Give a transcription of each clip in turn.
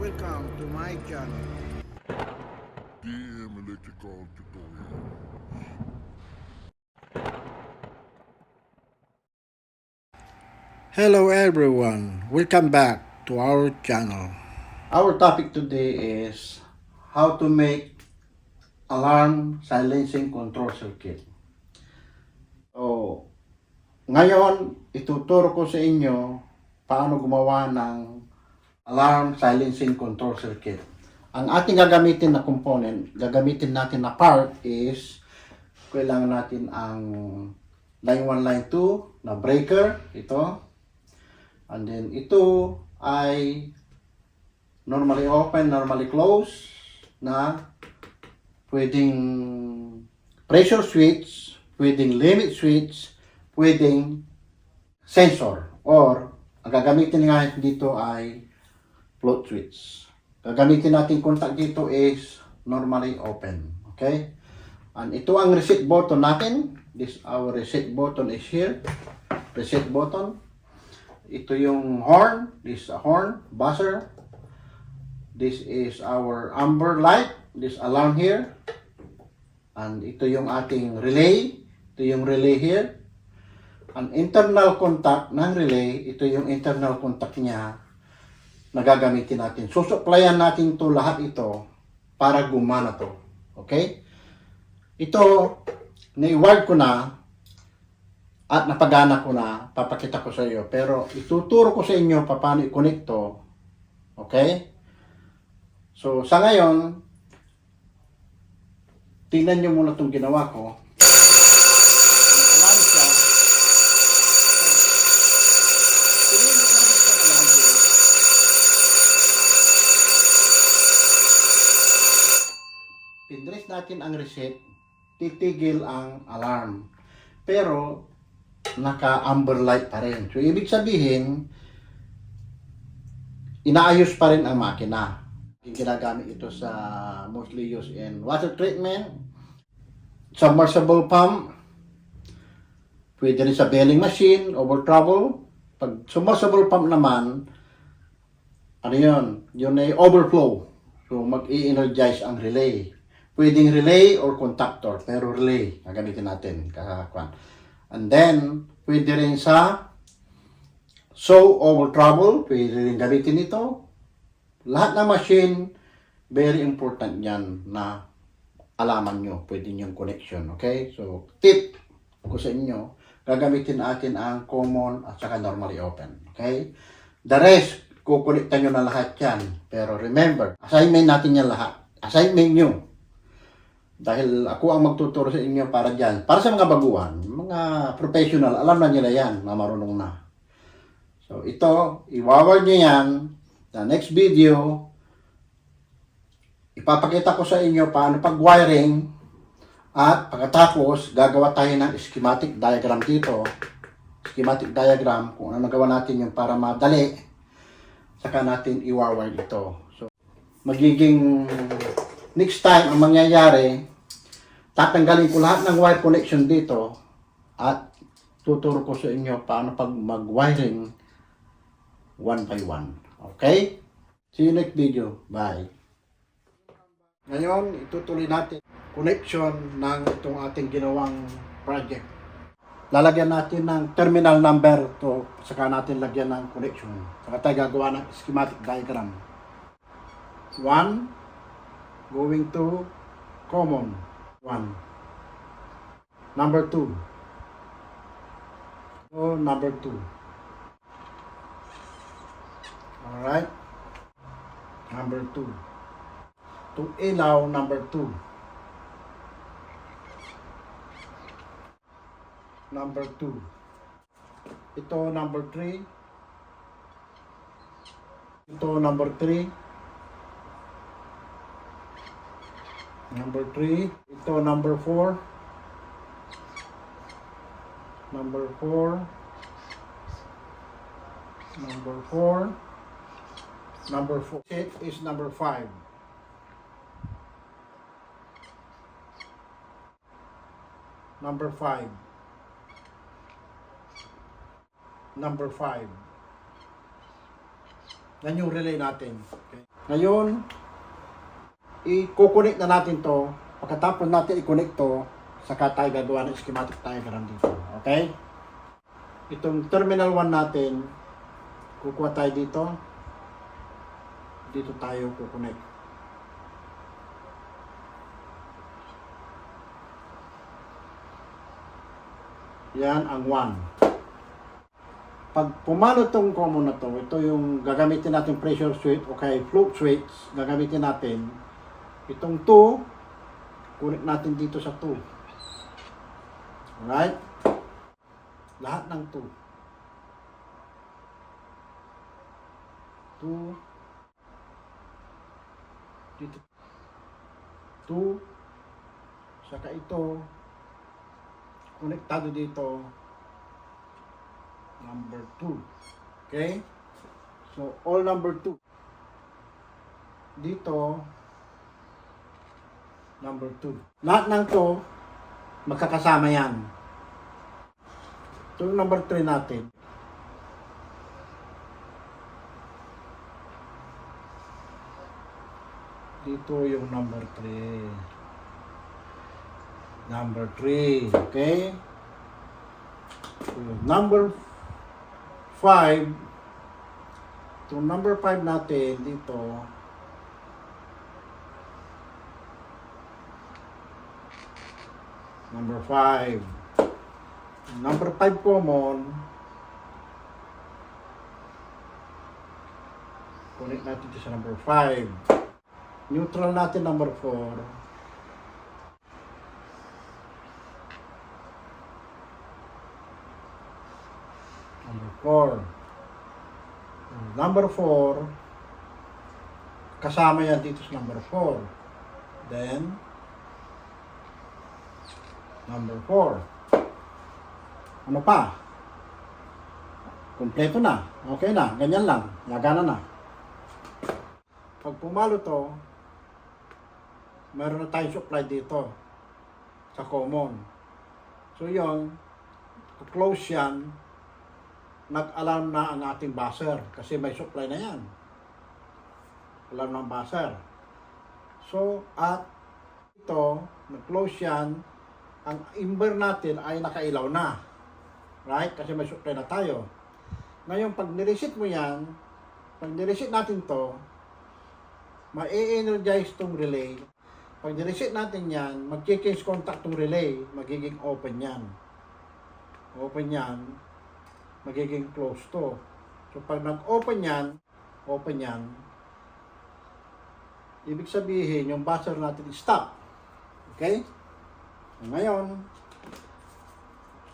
welcome to my channel. DM Electrical Tutorial. Hello everyone, welcome back to our channel. Our topic today is how to make alarm silencing control circuit. So, ngayon, ituturo ko sa inyo paano gumawa ng alarm silencing control circuit. Ang ating gagamitin na component, gagamitin natin na part is kailangan natin ang line 1, line 2 na breaker, ito. And then ito ay normally open, normally close na pwedeng pressure switch, pwedeng limit switch, pwedeng sensor, or ang gagamitin nga dito ay float switch. Gagamitin natin contact dito is normally open. Okay? And ito ang reset button natin. This our reset button is here. Reset button. Ito yung horn. This is a horn, buzzer. This is our amber light. This alarm here. And ito yung ating relay. Ito yung relay here. Ang internal contact ng relay, ito yung internal contact niya na gagamitin natin. Susuplayan natin to lahat ito para gumana to. Okay? Ito, na-wire ko na at napagana ko na, papakita ko sa iyo. Pero ituturo ko sa inyo paano i-connect to. Okay? So, sa ngayon, tingnan nyo muna itong ginawa ko. Alarm siya. Pinress natin ang reset, titigil ang alarm. Pero, naka-amber light pa rin. So, ibig sabihin, inaayos pa rin ang makina. Ginagamit ito sa mostly used in water treatment, submersible pump, pwede rin sa baling machine, over trouble. Pag submersible pump naman, ano yun? Yun ay overflow. So, mag-i-energize ang relay. Pwedeng relay or contactor, pero relay, gagamitin natin. And then, pwede rin sa over trouble, pwede rin gamitin ito. Lahat ng machine, very important yan na alaman nyo, pwede yung connection, okay? So, tip ko sa inyo, gagamitin natin ang common at saka normally open, okay? The rest, kukonektan nyo na lahat yan. Pero remember, assignment natin yan lahat. Assignment nyo. Dahil ako ang magtuturo sa inyo para dyan. Para sa mga baguhan, mga professional, alam na nila yan, na marunong na. So, ito, iwaward nyo yan. The next video, ipapakita ko sa inyo paano pag-wiring at pagkatapos gagawa tayo ng schematic diagram dito. Schematic diagram kung ano nagawa natin yung para madali, saka natin i-wire ito. So, magiging next time ang mangyayari, tatanggalin ko lahat ng wire connection dito at tuturo ko sa inyo paano pag mag-wiring one by one. Okay? See you next video. Bye. Ngayon, itutuloy natin connection ng itong ating ginawang project. Lalagyan natin ng terminal number to, saka natin lagyan ng connection. Saka tayo gagawa ng schematic diagram. 1, going to common. 1. Number 2. So, number 2. Alright. Number 2. To ilaw, number 2. Number 2. Ito, number 3. Ito, number 3. Number 3. Ito, number 4. Number 4. Number 4. Number 4. It is number 5. Number 5. Number 5. Yan yung relay natin. Okay. Ngayon, i-connect na natin to. Pagkatapos natin i-connect to, saka tayo gagawa ng schematic diagram dito. Okay? Itong terminal 1 natin, kukuha tayo dito. Dito tayo kukonect. Yan ang 1. Pag pumalo itong common na to, ito yung gagamitin natin pressure switch o kaya float switch, gagamitin natin. Itong 2, connect natin dito sa 2. Alright? Lahat ng 2. 2. Dito. 2. Saka ito. Konektado dito. Number 2. Okay? So, all number 2. Dito. Number 2. Lahat ng to, magkakasama yan. Ito yung number 3 natin. Dito yung number 3. Number 3. Okay? So, number 5. Itong number 5 natin dito. Number 5. Number 5 common. Connect natin ito sa number 5. Neutral natin number 4. Number 4. Number 4. Kasama yan dito sa number 4. Then, number 4. Ano pa? Kompleto na. Okay na. Ganyan lang. Lagana na. Pag pumalo to, meron na tayong supply dito sa common. So yun, close yan, nag-alarm na ang ating buzzer kasi may supply na yan. Alarm ng buzzer. So, at ito, nag-close yan, ang inverter natin ay nakailaw na. Right? Kasi may supply na tayo. Ngayon, pag nireset mo yan, pag nireset natin to, ma-energize tong relay. Pag nireset natin yan, mag-change contact tong relay, magiging open yan. Open yan, magiging close to. So, pag nag-open yan, ibig sabihin, yung buzzer natin stop. Okay? So, ngayon,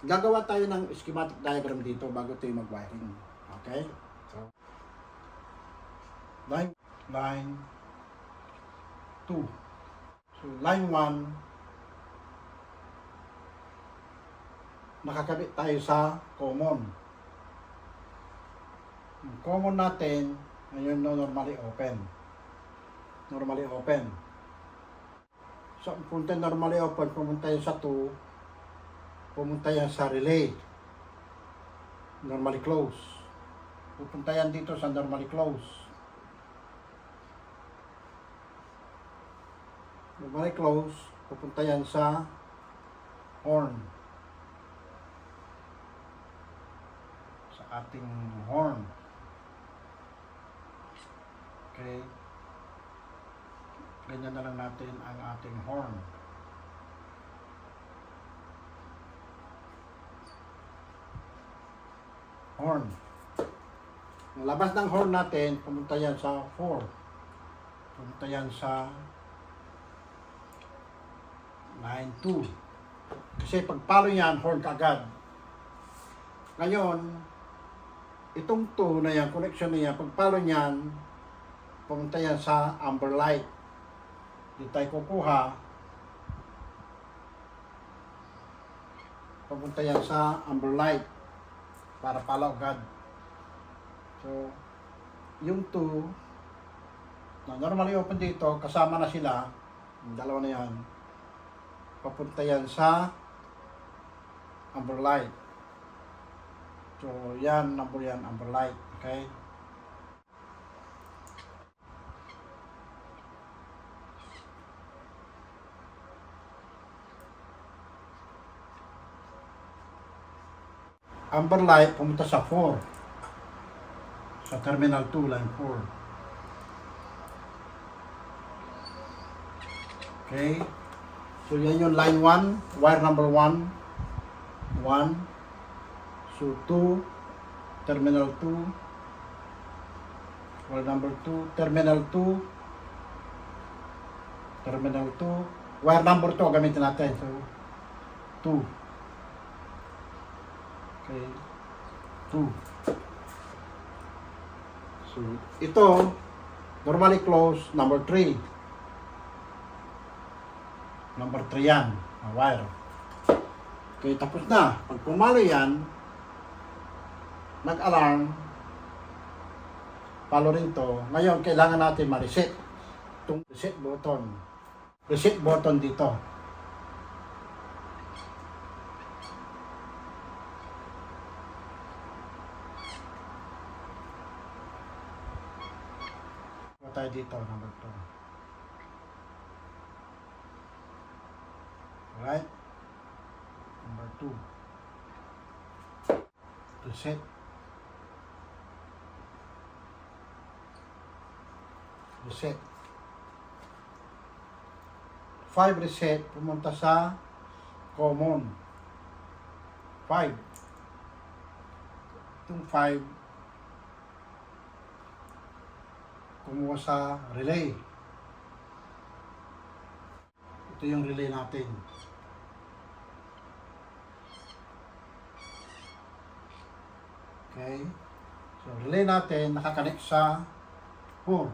gagawa tayo ng schematic diagram dito bago tayo mag-wiring. Okay? So, line 2. So, line 1, nakakabit tayo sa common. Yung common natin, ngayon normally open. Normally open. So, punta normally open, pumunta yan sa 2, pumunta yan sa relay. Normally close. Pupunta yan dito sa normally close. Normally close, pupunta yan sa horn. Sa ating horn. Okay. Ganyan na lang natin ang ating horn. Horn. Ang labas ng horn natin, pumunta yan sa 4. Pumunta yan sa line 2. Kasi pag palo yan, horn kaagad. Ngayon, itong 2 na yan, connection na yan, pag palo yan, pumunta yan sa amber light. Dito tayo kukuha. Pupunta yan sa amber light para palaw agad. So, yung 2 na normally open dito, kasama na sila, yung dalawa na yan, papunta yan sa amber light. So, yan, amber light. Okay? amber light pumunta sa 4. Sa terminal 2, line 4. Okay. So yan yung line 1, wire number 1. 1. So 2, terminal 2. Wire number 2, terminal 2. Terminal 2. Wire number 2 gamitin natin. So 2. Okay. 2. So ito normally close number 3. Number 3 yan, wire. Okay, tapos na. Pag pumalo yan, nag-alarm, palo rin to. Ngayon, kailangan natin ma-reset. Itong reset button. Reset button dito. Ito tayo dito, number 2. Alright? Number 2. Reset. Reset. 5 reset, pumunta sa common. 5. Itong 5, kumuha sa relay. Ito yung relay natin. Okay. So, relay natin nakakonect sa 4.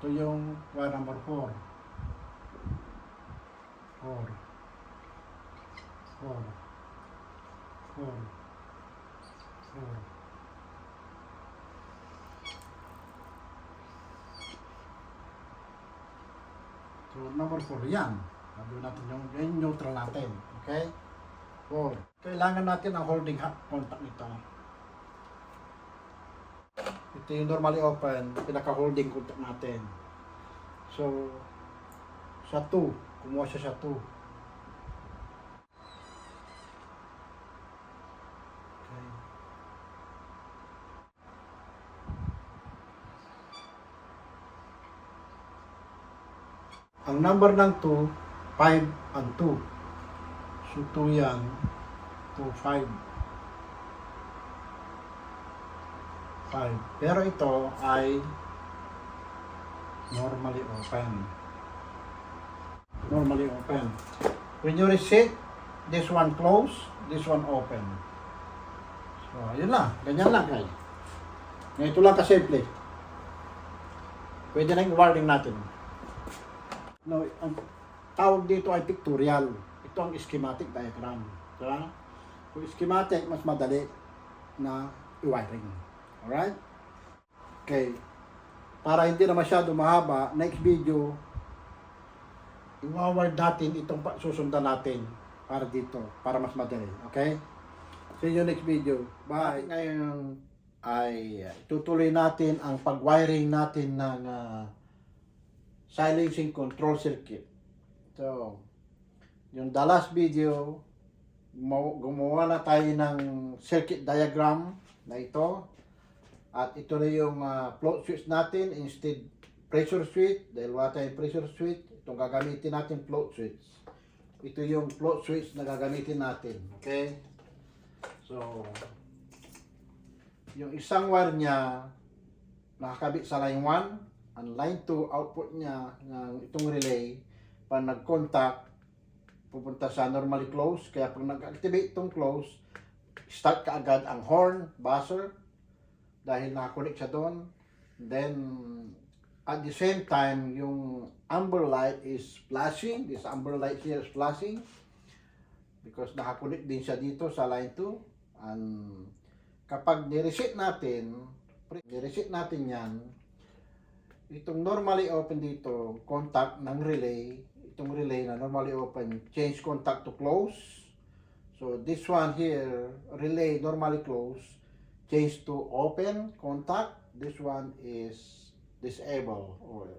Ito yung wire number 4. 4. 4. 4. 4. So, number 4 yan. Sabi natin yung neutral natin. Okay? 4. Kailangan natin ang holding contact nito. Ito yung normally open, pinaka-holding contact natin. So, sa 2, kumuha siya sa 2. Okay. Ang number ng 2, 5 and 2. So, 2 yan, 2, 5. 5. Pero ito ay normally open. Normally open. When you reset, this one close, this one open. So, yun lang. Ganyan lang, guys. Ganito lang kasimple. Pwede na yung wiring natin. No, ang tawag dito ay pictorial. Ito ang schematic diagram. Diba? Kung schematic, mas madali na i-wiring. Alright? Okay. Para hindi na masyado mahaba, next video, i-wire natin itong susundan natin para dito, para mas madali. Okay? See you next video. Bye! Ngayon ay tutuloy natin ang pag-wiring natin ng silencing control circuit. So, yung the last video, gumawa na tayo ng circuit diagram na ito. At ito na yung float switch natin instead pressure switch. Dahil wala tayong pressure switch, itong gagamitin natin float switch. Ito yung float switch na gagamitin natin. Okay? So, yung isang wire niya nakakabit sa line 1. Ang line 2, output niya ng itong relay, pag nag-contact, pupunta sa normally close. Kaya pag nag-activate itong close, start ka agad ang horn, buzzer, dahil nakakonect siya doon. Then, at the same time, yung amber light is flashing. This amber light here is flashing because nakakonect din siya dito sa line 2. And kapag nireset natin yan, itong normally open dito, contact ng relay, itong relay na normally open, change contact to close. So, this one here, relay normally close, change to open contact. This one is disable or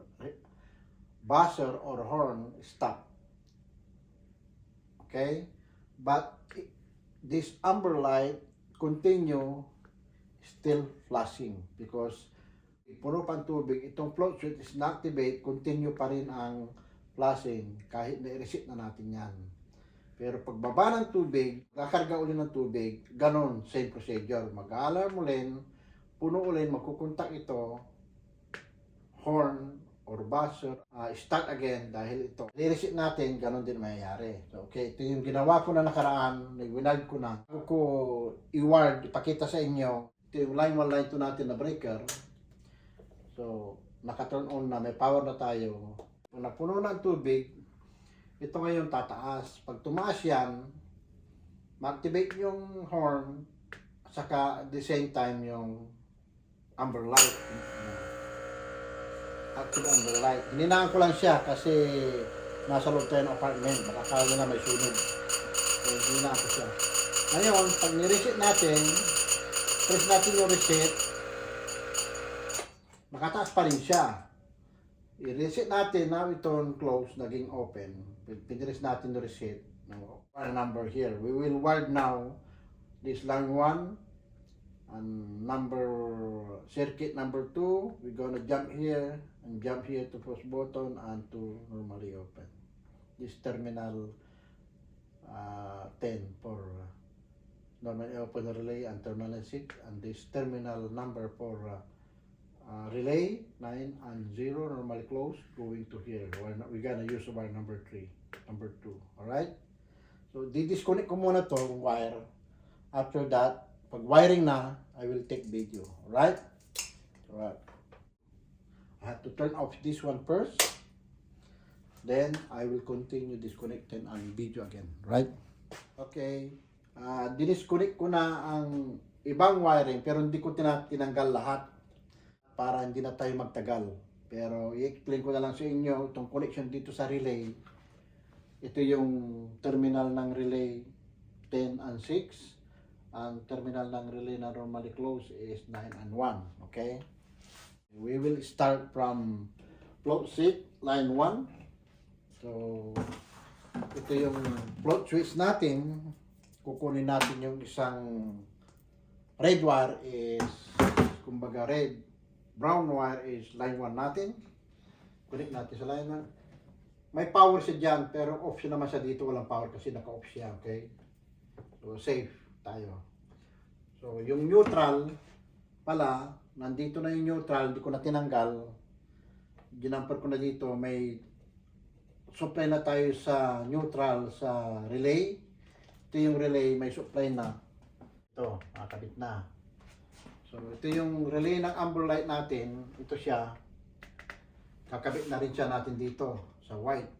buzzer or horn stop. Okay, but this amber light continue still flashing because puno pang tubig, itong float switch is na-activate, continue pa rin ang flashing kahit na-reset na natin yan. Pero pagbaba ng tubig, kakarga ulit ng tubig, ganon, same procedure. Mag-alarm ulit, puno ulit, magkukontak ito, horn or buzzer, start again dahil ito. I-reset natin, ganon din mayayari. So, okay, ito yung ginawa ko na nakaraan, nag-winag ko na. Ako ko i-ward, ipakita sa inyo, ito yung line 1, line 2 natin na breaker. So, naka-turn on na, may power na tayo. Kung napuno na ang tubig, ito ngayon tataas. Pag tumaas yan, ma-activate yung horn, saka at the same time yung amber light. Active amber light. Hininaan ko lang siya kasi nasa loob tayo ng apartment. Baka kaya nila may sunog. So, hininaan ko siya. Ngayon, pag ni-reset natin, press natin yung reset, makataas pa rin siya. I-reset natin, now ito close, naging open. Piniris natin the reset. Wire number here. We will wire now this line 1 and circuit number 2. We're gonna jump here and jump here to push button and to normally open. This terminal 10 for normally open relay and terminal 6, and this terminal number for relay 9 and 0 normally close going to here. We're gonna use wire number 3, number 2. Alright? So, di-disconnect ko muna to wire. After that, pag wiring na, I will take video. Alright? Alright. I have to turn off this one first. Then, I will continue disconnecting and video again. Right? Okay. Dinisconnect ko na ang ibang wiring pero hindi ko tinanggal lahat para hindi na tayo magtagal. Pero i-explain ko na lang sa inyo itong connection dito sa relay. Ito yung terminal ng relay 10 and 6. Ang terminal ng relay na normally close is 9 and 1. Okay? We will start from float switch line 1. So, ito yung float switch natin. Kukunin natin yung isang red wire is, kumbaga red, brown wire is line 1 natin. Connect natin sa line 1. May power siya dyan, pero off siya naman siya dito. Walang power kasi naka-off siya, okay? So, safe tayo. So, yung neutral pala, nandito na yung neutral, hindi ko na tinanggal. Ginamper ko na dito, may supply na tayo sa neutral, sa relay. Ito yung relay, may supply na. Ito, nakakabit na. So, ito yung relay ng amber light natin. Ito siya. Kakabit na rin siya natin dito sa white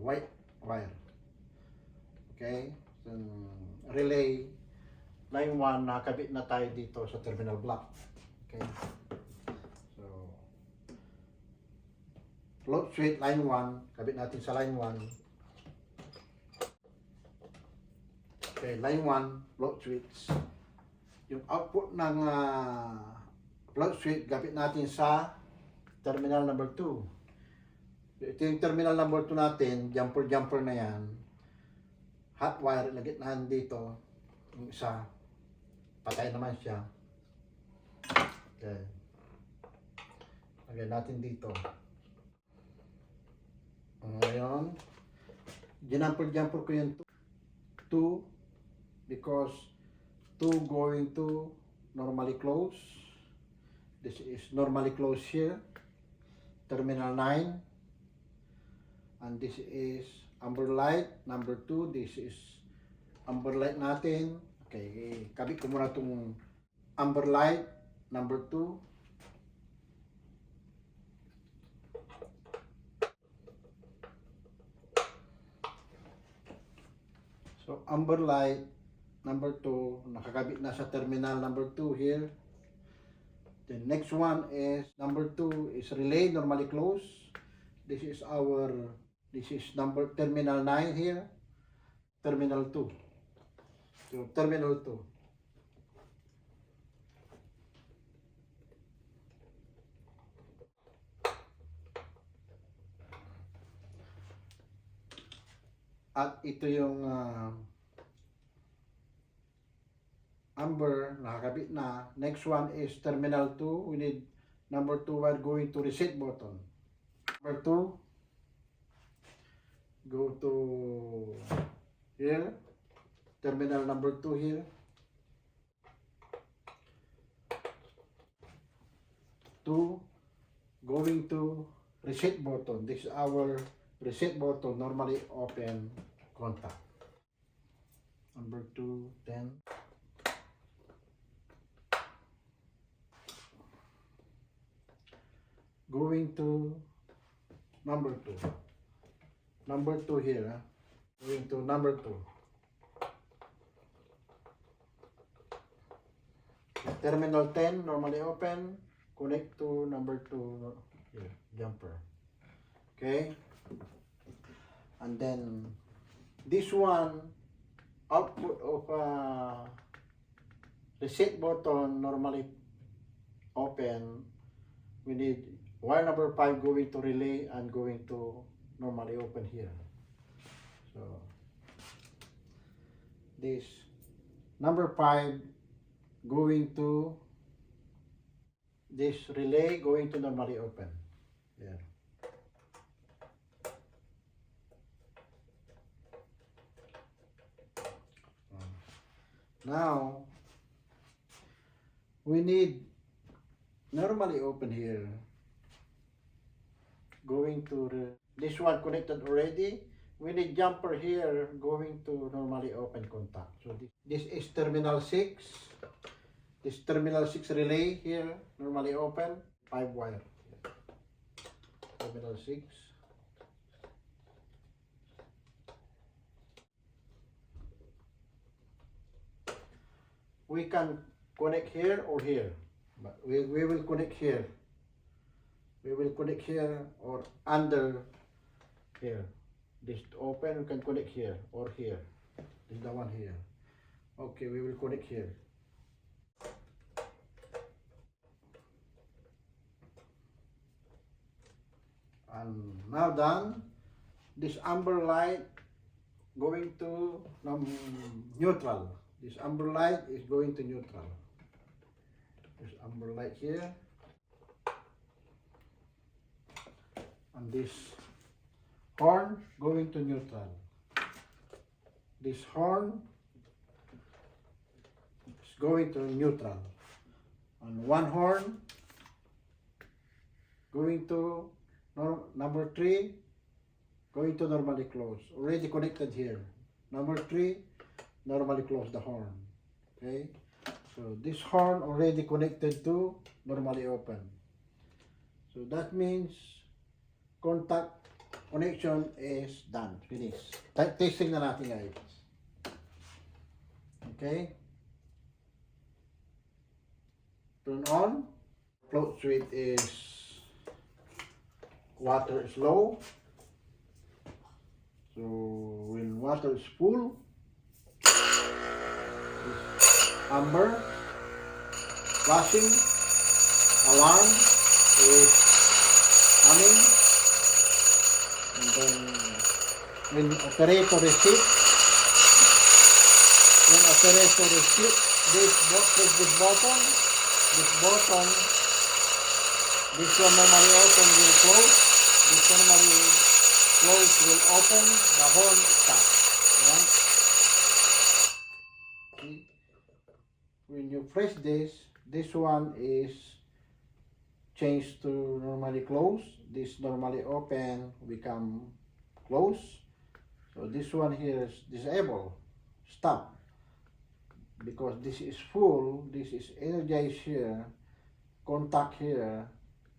wire. Okay? So, relay line 1, nakakabit na tayo dito sa terminal block. Okay? So, float switch line 1, kabit natin sa line 1. Okay, line 1, float switch. Yung output ng float switch, kabit natin sa terminal number 2. Ito yung terminal number 2 natin, jumper na yan. Hot wire, lagitnahan dito. Yung isa, patay naman siya. Okay. Lagyan natin dito. Ngayon, jumper ko yung 2 because 2 going to normally close. This is normally close here. Terminal 9. And this is amber light number 2. This is amber light natin. Okay, kabit ko muna itong amber light number 2. So, amber light number 2, nakakabit na sa terminal number 2 here. The next one is number 2 is relay normally close. This is number terminal 9 here. Terminal 2. So, terminal 2. At ito yung amber, nakakabit na. Next one is terminal 2. We need number 2 wire going to reset button. Number 2, go to here, terminal number 2 here. 2, going to reset button. This is our reset button, normally open contact. Number 2, 10. Going to number 2. Number 2 here. Going to number 2. Terminal 10, normally open. Connect to number 2 here, jumper. Okay. And then this one, output of reset button, normally open. We need wire number 5 going to relay and going to normally open here. So this number 5 going to this relay, going to normally open. Yeah. Now we need normally open here, going to this one connected already. We need jumper here going to normally open contact. So this is terminal 6. This terminal 6 relay here, normally open, 5 wire. Terminal 6. We can connect here or here, but we will connect here. We will connect here or under here. This open, we can connect here or here. This is the one here. Okay, we will connect here. And now done. This amber light going to neutral. This amber light is going to neutral. This amber light here. And this horn going to neutral. This horn is going to neutral. And one horn going to number 3, going to normally close. Already connected here. Number 3, normally close the horn. Okay, so this horn already connected to normally open. So that means contact connection is done, finished. Testing na natin guys. Okay, turn on. Float switch is water is low. So when water is full, amber flashing alarm is humming, and then when operator receive this button, this one normally open will close, this normally close will open, the horn stops. Right? See? When you press this one is changed to normally close. This normally open become close. So this one here is disabled, stop. Because this is full, this is energized here, contact here,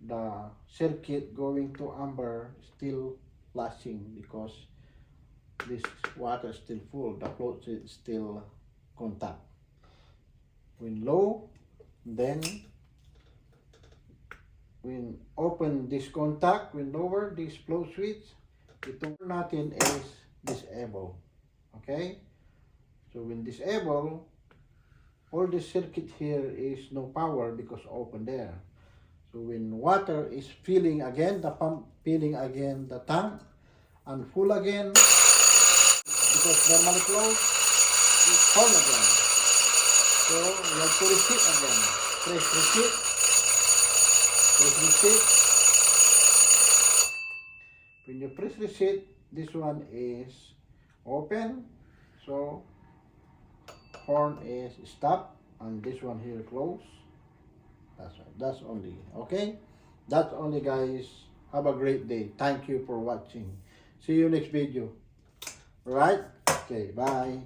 the circuit going to amber still flashing because this water is still full, the float is still contact. When low, then when open this contact, when lower this flow switch, ito natin is disable. Okay? So when disable, all the circuit here is no power because open there. So when water is filling again, the pump filling again the tank and full again, because normally closed, it's on again. So you have to repeat again. Press repeat. Press repeat. When you press reset, this one is open. So horn is stop, and this one here close. That's right. That's only. Okay? That's only, guys. Have a great day. Thank you for watching. See you next video. Right? Okay, bye.